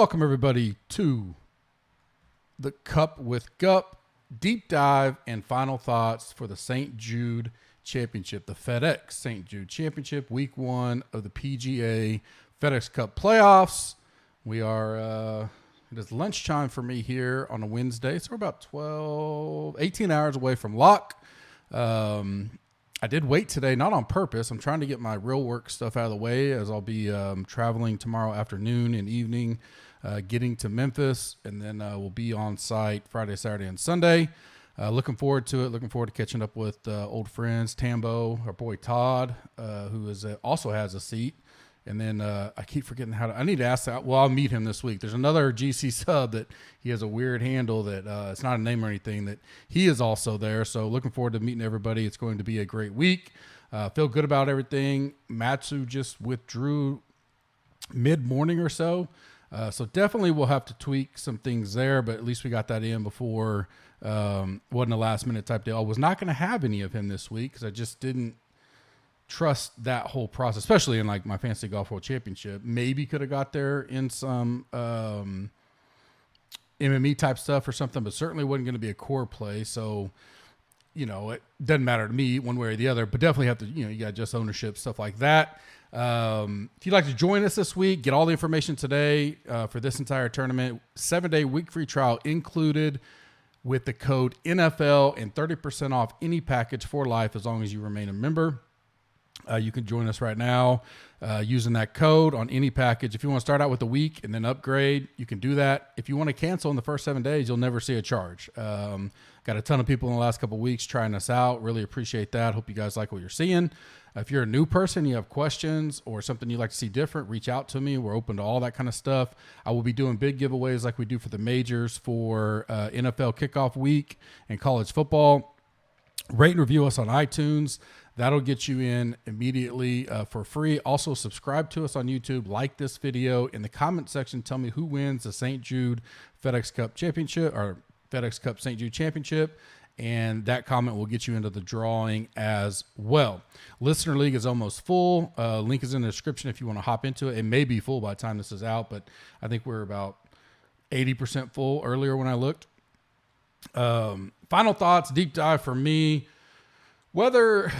Welcome, everybody, to the Cup with Gup deep dive and final thoughts for the St. Jude Championship, the FedEx St. Jude Championship, week 1 of the PGA FedEx Cup playoffs. We are, it is lunchtime for me here on a Wednesday, so we're about 18 hours away from lock. I did wait today, not on purpose. I'm trying to get my real work stuff out of the way as I'll be traveling tomorrow afternoon and evening, getting to Memphis, and then we'll be on site Friday, Saturday, and Sunday. Looking forward to it. Looking forward to catching up with old friends, Tambo, our boy Todd, who is also has a seat. And then I keep forgetting I need to ask that. Well, I'll meet him this week. There's another GC sub that he has a weird handle that it's not a name or anything, that he is also there. So looking forward to meeting everybody. It's going to be a great week. Feel good about everything. Matsu just withdrew mid-morning or so. So definitely we'll have to tweak some things there, but at least we got that in before. Wasn't a last-minute type deal. I was not going to have any of him this week because I just didn't trust that whole process, especially in like my Fantasy Golf World Championship. Maybe could have got there in some MME type stuff or something, but certainly wasn't going to be a core play. So, it doesn't matter to me one way or the other, but definitely have to, you got just ownership, stuff like that. If you'd like to join us this week, get all the information today for this entire tournament, 7-day week free trial included with the code NFL and 30% off any package for life as long as you remain a member. You can join us right now using that code on any package. If you want to start out with a week and then upgrade, you can do that. If you want to cancel in the first 7 days, you'll never see a charge. Got a ton of people in the last couple of weeks trying us out. Really appreciate that. Hope you guys like what you're seeing. If you're a new person, you have questions or something you'd like to see different, reach out to me. We're open to all that kind of stuff. I will be doing big giveaways like we do for the majors for NFL kickoff week and college football. Rate and review us on iTunes. That'll get you in immediately for free. Also, subscribe to us on YouTube. Like this video. In the comment section, tell me who wins the St. Jude FedEx Cup Championship or FedEx Cup St. Jude Championship. And that comment will get you into the drawing as well. Listener League is almost full. Link is in the description if you want to hop into it. It may be full by the time this is out, but I think we're about 80% full earlier when I looked. Final thoughts, deep dive for me. Weather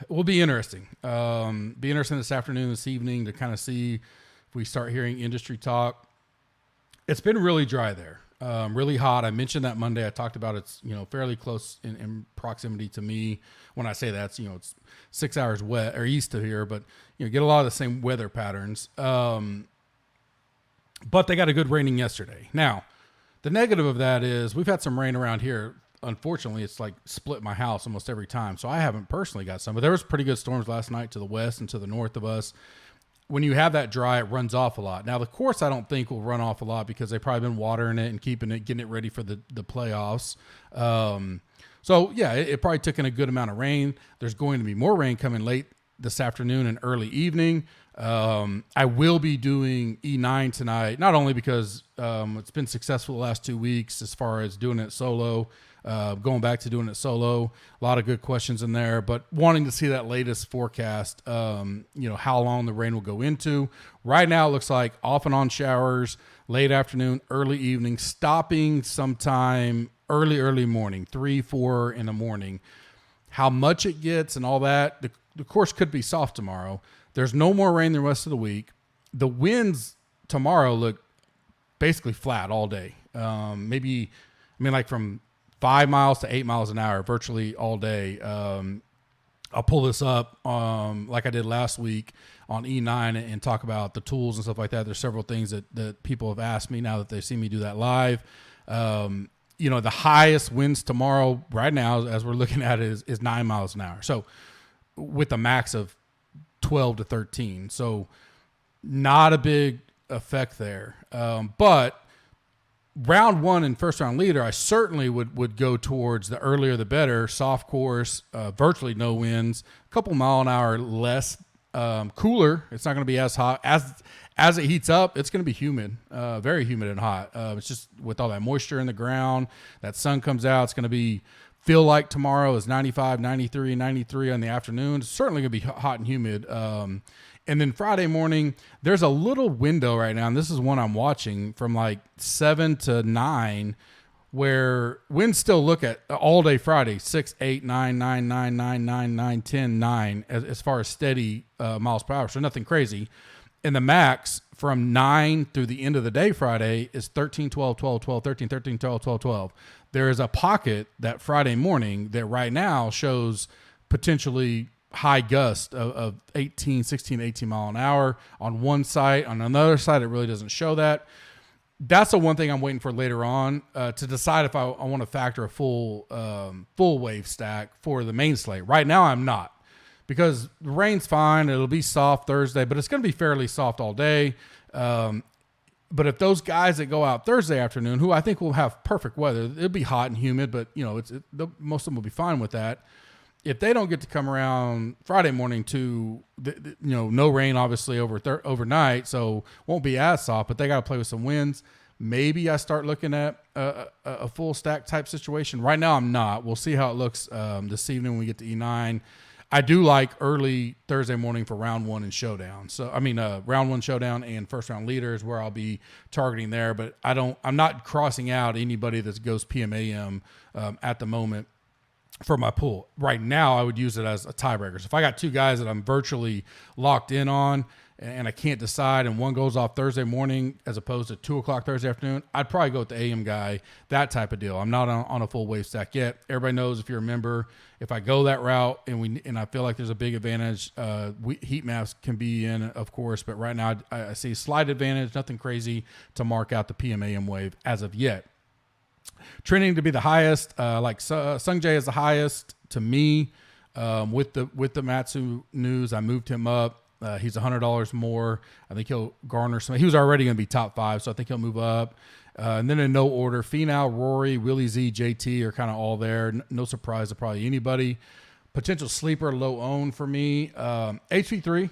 will be interesting. Be interesting this afternoon, this evening to kind of see if we start hearing industry talk. It's been really dry there, really hot. I mentioned that Monday. I talked about it's fairly close in proximity to me. When I say that, it's 6 hours west or east of here, but get a lot of the same weather patterns. But they got a good raining yesterday. Now, the negative of that is we've had some rain around here. Unfortunately, it's like split my house almost every time. So I haven't personally got some, but there was pretty good storms last night to the west and to the north of us. When you have that dry, it runs off a lot. Now, the course I don't think will run off a lot because they've probably been watering it and getting it ready for the playoffs. So yeah, it probably took in a good amount of rain. There's going to be more rain coming late this afternoon and early evening. I will be doing E9 tonight, not only because it's been successful the last 2 weeks as far as doing it solo, going back to doing it solo, a lot of good questions in there, but wanting to see that latest forecast, how long the rain will go into. Right now, it looks like off and on showers, late afternoon, early evening, stopping sometime early morning, 3-4 in the morning. How much it gets and all that, the course could be soft tomorrow. There's no more rain the rest of the week. The winds tomorrow look basically flat all day. Like from 5 miles to 8 miles an hour, virtually all day. I'll pull this up like I did last week on E9 and talk about the tools and stuff like that. There's several things that people have asked me now that they've seen me do that live. The highest winds tomorrow right now, as we're looking at it, is 9 miles an hour. So with a max of 12 to 13. So not a big effect there. But round one and first round leader, I certainly would go towards the earlier the better. Soft course, virtually no winds, a couple mile an hour less, cooler. It's not going to be as hot as it heats up. It's going to be humid, very humid and hot. It's just with all that moisture in the ground, that sun comes out. It's going to be feel like tomorrow is 95, 93, 93 in the afternoon. It's certainly going to be hot and humid. And then Friday morning, there's a little window right now, and this is one I'm watching from like 7 to 9, where winds still look at all day Friday, 6, 8, 9, 9, 9, 9, 9, 9, 10, 9, as far as steady miles per hour. So nothing crazy. And the max from 9 through the end of the day Friday is 13, 12, 12, 12, 13, 13, 12, 12, 12. There is a pocket that Friday morning that right now shows potentially high gust of 18, 16, 18 mile an hour on one side. On another side, it really doesn't show that. That's the one thing I'm waiting for later on to decide if I want to factor a full wave stack for the main slate. Right now, I'm not, because the rain's fine. It'll be soft Thursday, but it's going to be fairly soft all day. But if those guys that go out Thursday afternoon, who I think will have perfect weather, it'll be hot and humid, but most of them will be fine with that. If they don't get to come around Friday morning to, no rain obviously overnight, so won't be as soft, but they got to play with some winds. Maybe I start looking at a full stack type situation. Right now I'm not. We'll see how it looks this evening when we get to E9. I do like early Thursday morning for round one and showdown. So, round one showdown and first round leaders where I'll be targeting there, but I'm not crossing out anybody that goes PMAM at the moment for my pool. Right now, I would use it as a tiebreaker. So if I got two guys that I'm virtually locked in on and I can't decide, and one goes off Thursday morning as opposed to 2 o'clock Thursday afternoon, I'd probably go with the AM guy, that type of deal. I'm not on a full wave stack yet. Everybody knows, if you're a member, if I go that route and I feel like there's a big advantage, heat maps can be in, of course, but right now I see slight advantage, nothing crazy to mark out the PMAM wave as of yet. Trending to be the highest, Sung Jae is the highest to me. With the Matsu news, I moved him up. He's $100 more. I think he'll garner some. He was already going to be top 5, so I think he'll move up. And then in no order, Finau, Rory, Willie Z, JT are kind of all there. No surprise to probably anybody. Potential sleeper, low own for me. HP3.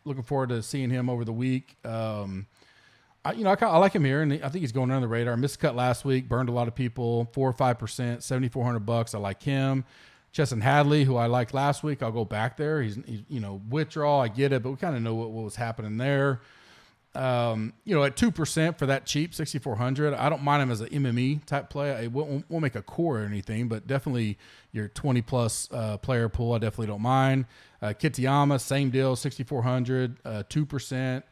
Looking forward to seeing him over the week. I like him here, and I think he's going under the radar. Missed cut last week, burned a lot of people, 4 or 5%, $7,400. I like him. Chesson Hadley, who I liked last week, I'll go back there. He's withdrawal, I get it, but we kind of know what was happening there. At 2% for that cheap, $6,400. I don't mind him as an MME type play. It won't make a core or anything, but definitely your 20 plus player pool, I definitely don't mind. Kitayama, same deal, $6,400, 2%.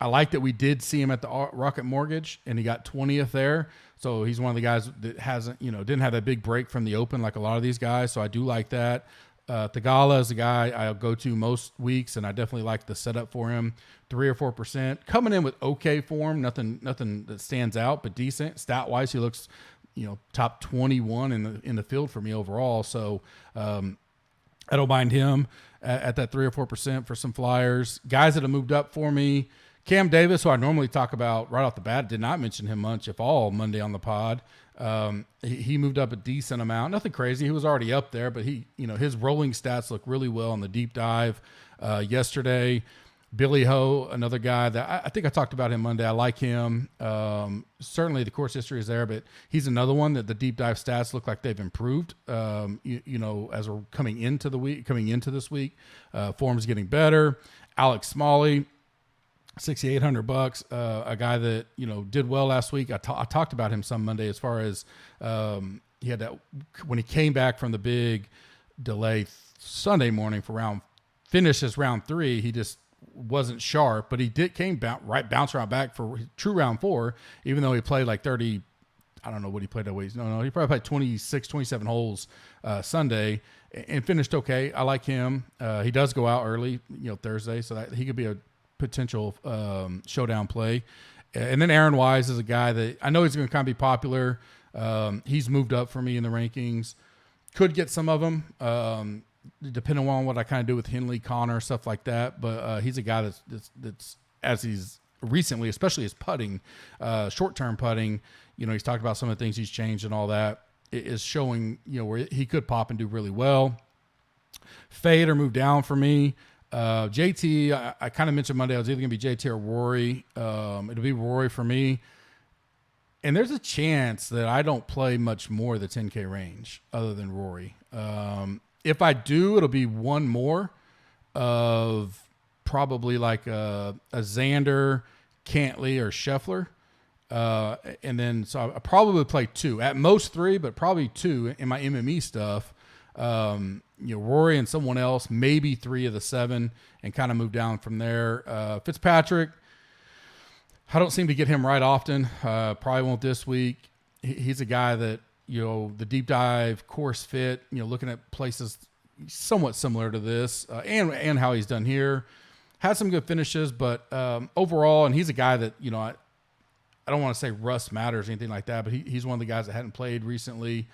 I like that we did see him at the Rocket Mortgage, and he got 20th there. So he's one of the guys that didn't have that big break from the Open like a lot of these guys. So I do like that. Thagala is a guy I'll go to most weeks, and I definitely like the setup for him. 3 or 4%, coming in with okay form, nothing that stands out, but decent stat wise. He looks, top 21 in the field for me overall. So I don't mind him at that 3 or 4% for some flyers. Guys that have moved up for me. Cam Davis, who I normally talk about right off the bat, did not mention him much, if all, Monday on the pod. He moved up a decent amount. Nothing crazy. He was already up there, but his rolling stats look really well on the deep dive yesterday. Billy Ho, another guy that I think I talked about him Monday. I like him. Certainly the course history is there, but he's another one that the deep dive stats look like they've improved. As we're coming into this week, form's getting better. Alex Smalley, $6,800, a guy that did well last week. I talked about him some Monday as far as he had that when he came back from the big delay Sunday morning for finishes round 3. He just wasn't sharp, but he bounce around back for true round 4, even though he played like 30. I don't know what he played that way. No, he probably played 26, 27 holes Sunday and finished okay. I like him. He does go out early, Thursday, so that he could be a potential showdown play. And then Aaron Wise is a guy that I know he's going to kind of be popular. He's moved up for me in the rankings. Could get some of them, depending on what I kind of do with Henley, Connor, stuff like that. But he's a guy that's as he's recently, especially his putting, short-term putting, he's talked about some of the things he's changed and all that. It is showing, where he could pop and do really well. Fade or move down for me. JT, I kind of mentioned Monday, I was either going to be JT or Rory. It'll be Rory for me. And there's a chance that I don't play much more the 10K range other than Rory. If I do, it'll be one more of probably like a Xander, Cantley, or Scheffler. And then so I probably play two, at most three, but probably two in my MME stuff. Rory and someone else, maybe 3 of the 7, and kind of move down from there. Fitzpatrick, I don't seem to get him right often. Probably won't this week. He's a guy that, the deep dive course fit, looking at places somewhat similar to this, and how he's done here. Had some good finishes, but overall, and he's a guy that, I don't want to say rust matters or anything like that, but he's one of the guys that hadn't played recently.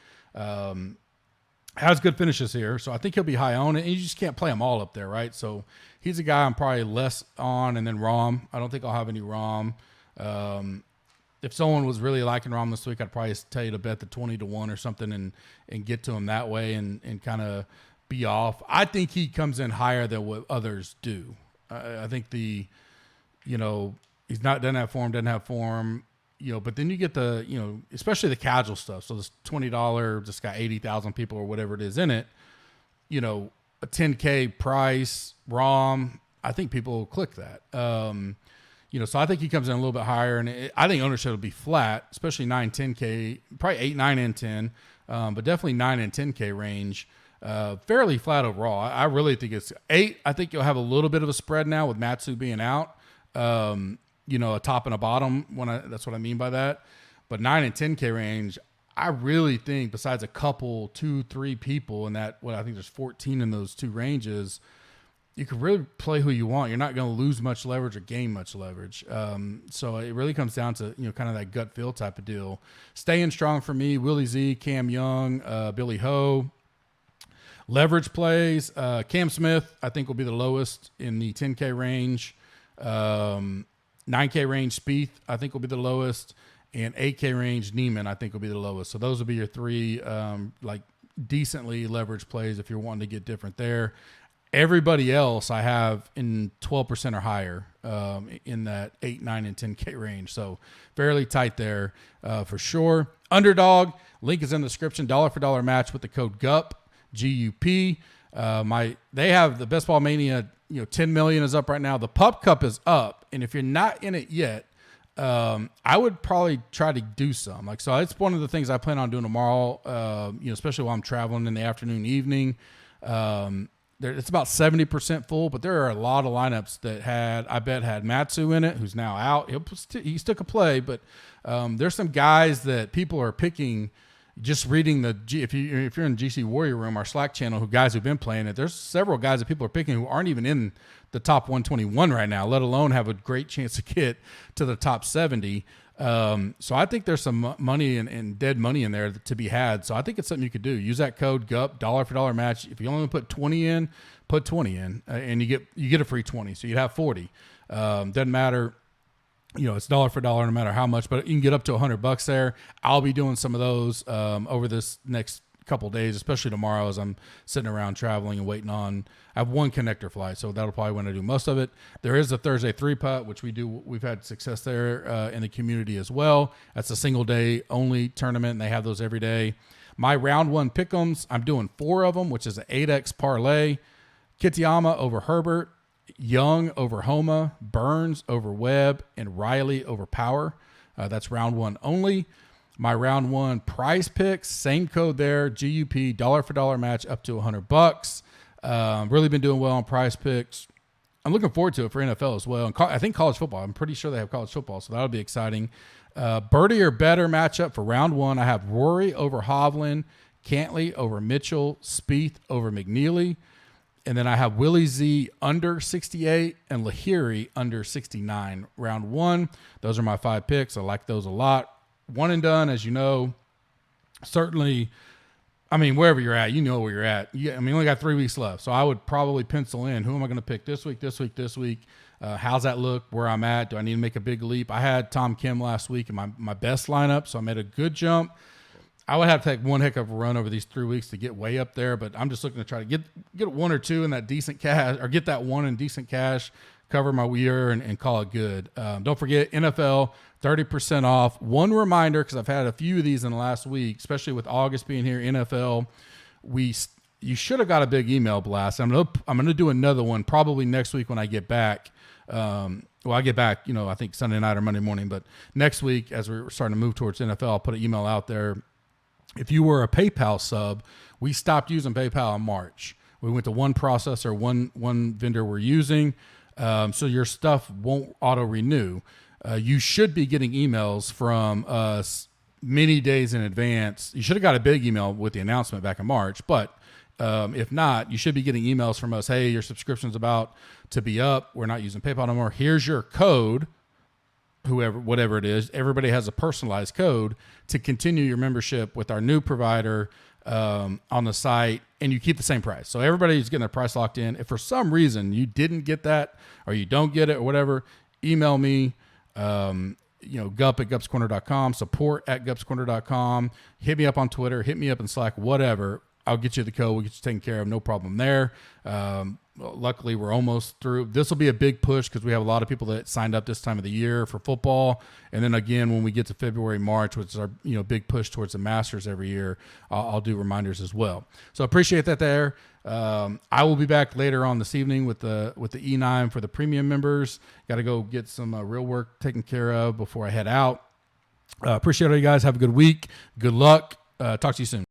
Has good finishes here, so I think he'll be high on it. And you just can't play them all up there, right? So he's a guy I'm probably less on, and then Rahm. I don't think I'll have any Rahm. If someone was really liking Rahm this week, I'd probably tell you to bet the 20-1 or something and get to him that way and kind of be off. I think he comes in higher than what others do. I think he's doesn't have form. But then you get the, especially the casual stuff. So this $20 just got 80,000 people or whatever it is in it, a 10K price, Rahm, I think people will click that. So I think he comes in a little bit higher, and I think ownership will be flat, especially 9, 10K, probably 8, 9, and 10, but definitely 9 and 10K range. Fairly flat overall. I really think it's 8. I think you'll have a little bit of a spread now with Matsu being out. A top and a bottom that's what I mean by that. But 9 and 10K range, I really think besides a couple, 2, 3 people in that, I think there's 14 in those 2 ranges, you can really play who you want. You're not going to lose much leverage or gain much leverage. So it really comes down to, kind of that gut feel type of deal. Staying strong for me, Willie Z, Cam Young, Billy Ho. Leverage plays, Cam Smith, I think will be the lowest in the 10K range. 9K range, Spieth, I think will be the lowest, and 8K range, Neiman, I think will be the lowest. So those will be your 3 decently leveraged plays if you're wanting to get different there. Everybody else I have in 12% or higher in that 8, 9, and 10K range. So fairly tight there for sure. Underdog, link is in the description, dollar for dollar match with the code GUP, GUP. They have the Best Ball Mania, 10 million is up right now. The Pup Cup is up. And if you're not in it yet, I would probably try to do some. So it's one of the things I plan on doing tomorrow, especially while I'm traveling in the afternoon, evening. It's about 70% full, but there are a lot of lineups that had Matsu in it, who's now out. He took a play, but there's some guys that people are picking. Just reading if you're in GC Warrior Room, our Slack channel, guys who've been playing it, there's several guys that people are picking who aren't even in the top 121 right now, let alone have a great chance to get to the top 70. So I think there's some money and dead money in there to be had. So I think it's something you could do. Use that code GUP, dollar for dollar match. If you only put 20 in, put 20 in, and you get a free 20. So you'd have 40. Doesn't matter. It's dollar for dollar no matter how much, but you can get up to $100 there. I'll be doing some of those over this next couple of days, especially tomorrow as I'm sitting around traveling and waiting on. I have 1 connector flight, so that'll probably when I do most of it. There is a Thursday 3-putt, which we've had success there in the community as well. That's a single day only tournament, and they have those every day. My round 1 pick'ems, I'm doing 4 of them, which is an 8X parlay. Kitayama over Herbert, Young over Homa, Burns over Webb, and Riley over Power. That's round 1 only. My round 1 prize picks, same code there, GUP, dollar for dollar match up to $100. Really been doing well on prize picks. I'm looking forward to it for NFL as well. And I think college football. I'm pretty sure they have college football, so that'll be exciting. Birdie or better matchup for round 1. I have Rory over Hovland, Cantley over Mitchell, Spieth over McNeely. And then I have Willie Z under 68 and Lahiri under 69. Round 1. Those are my 5 picks. I like those a lot. One and done, as you know. Certainly, wherever you're at, you know where you're at. You only got 3 weeks left. So I would probably pencil in, who am I going to pick this week? How's that look? Where I'm at? Do I need to make a big leap? I had Tom Kim last week in my best lineup, so I made a good jump. I would have to take one heck of a run over these 3 weeks to get way up there, but I'm just looking to try to get 1 or 2 in that decent cash, or get that 1 in decent cash, cover my ear and call it good. Don't forget NFL 30% off. One reminder, because I've had a few of these in the last week, especially with August being here, NFL, you should have got a big email blast. I'm gonna do another one probably next week when I get back. I get back, I think Sunday night or Monday morning, but next week as we're starting to move towards NFL, I'll put an email out there. If you were a PayPal sub, we stopped using PayPal in March. We went to one processor, one vendor we're using, so your stuff won't auto renew. You should be getting emails from us many days in advance. You should have got a big email with the announcement back in March, but if not, you should be getting emails from us. Hey, your subscription's about to be up. We're not using PayPal no more. Here's your code, whatever it is. Everybody has a personalized code to continue your membership with our new provider on the site, and you keep the same price. So everybody's getting their price locked in. If for some reason you didn't get that or you don't get it or whatever, email me. Gup@gupscorner.com, support@gupscorner.com. Hit me up on Twitter, hit me up in Slack, whatever. I'll get you the code. We'll get you taken care of. No problem there. Luckily, we're almost through. This will be a big push because we have a lot of people that signed up this time of the year for football. And then again, when we get to February, March, which is our big push towards the Masters every year, I'll do reminders as well. So appreciate that there. I will be back later on this evening with the E9 for the premium members. Got to go get some real work taken care of before I head out. Appreciate all you guys. Have a good week. Good luck. Talk to you soon.